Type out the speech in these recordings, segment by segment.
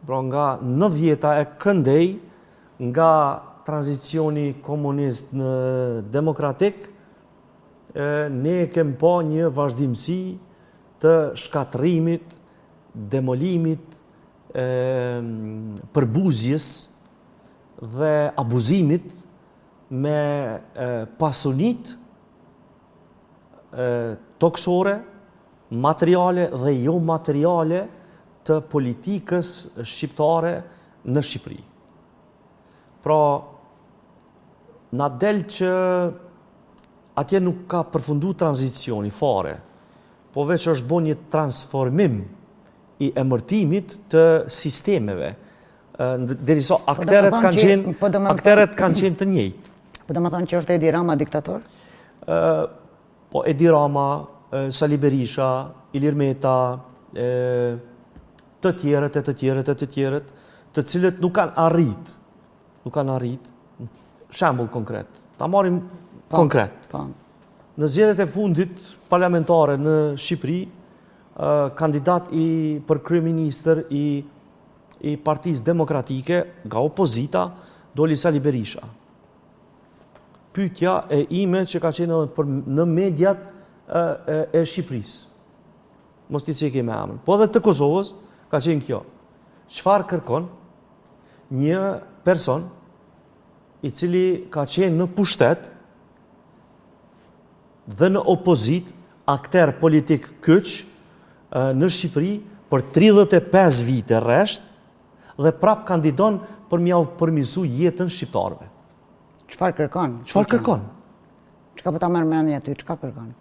Pra nga 90-ta e këndej, nga tranzicioni komunist në demokratik, ne kem pa një vazhdimsi të shkatrimit, demolimit, përbuzjes dhe abuzimit me pasunit toksore, materiale dhe jo materiale të politikës shqiptare në Shqipëri. Pra, na del që atje nuk ka përfundu tranzicioni fare, po veç është bo një transformim i emërtimit të sistemeve. Derisa akteret kanë qenë të njëjtë. Po do më thonë që është Edi Rama diktator? Po Edi Rama, Sali Berisha, Ilir Meta, të tjerët, të cilët nuk kanë arrit, shembull konkret. Ta marrim konkret. Në zgjedhjet e fundit parlamentare në Shqipëri, kandidat për kryeministër i Partisë Demokratike nga opozita doli Sali Berisha. Pyetja e ime që ka qenë në mediat e Shqipërisë. Mos t'i cekë me emrin. Po edhe të Kosovës ka qenë kjo. Çfarë kërkon një person i cili ka qenë në pushtet dhe në opozit, akter politik kyç në Shqipëri për 35 vite rresht dhe prap kandidon për m'ia përmirësu jetën shqiptarëve. Çfarë kërkon? Çfarë kërkon? Çka po ta merr mendja ty, çka kërkon?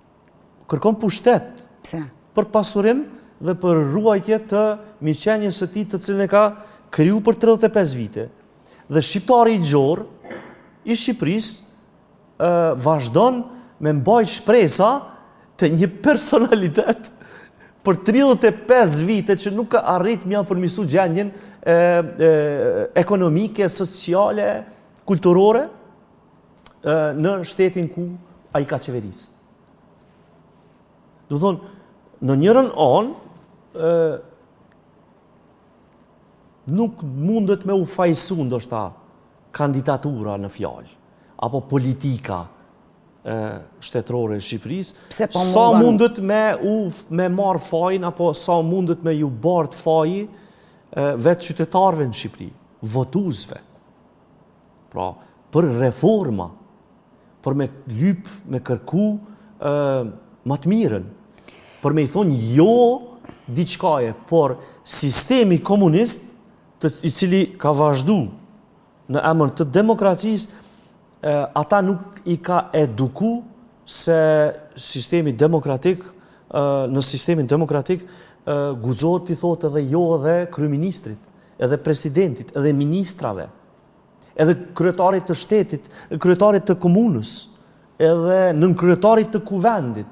Kërkon pushtet. Pse? Për pasurim dhe për ruajtje të miqenjes së tij të cilën e ka kriju për 35 vite. Dhe shqiptari i gjorë i Shqipërisë vazhdon me mbajt shpresa të një personalitet për 35 vite që nuk ka arrit m'ia përmirësu gjendjen ekonomike, sociale, kulturore në shtetin ku ai ka qeverisë. Do thonë, në njërën anë nuk mundet me u fajsu ndoshta kandidatura në fjalë apo politika shtetërore e Shqipërisë, sa mundet me marë fajin apo sa mundet me ju bart faji vetë qytetarëve në Shqipëri, votuesve. Pra, për reforma, për me lyp, me kërku më të mirën, për me i thonë jo diçkaje, por sistemi komunist i cili ka vazhdu në emër të demokracisë, ata nuk i ka eduku se sistemi demokratik, në sistemin demokratik, guxohet t'i thotë edhe jo edhe kryeministrit, edhe presidentit, edhe ministrave, edhe kryetarit të shtetit, kryetarit të komunës, edhe nënkryetarit të kuvendit.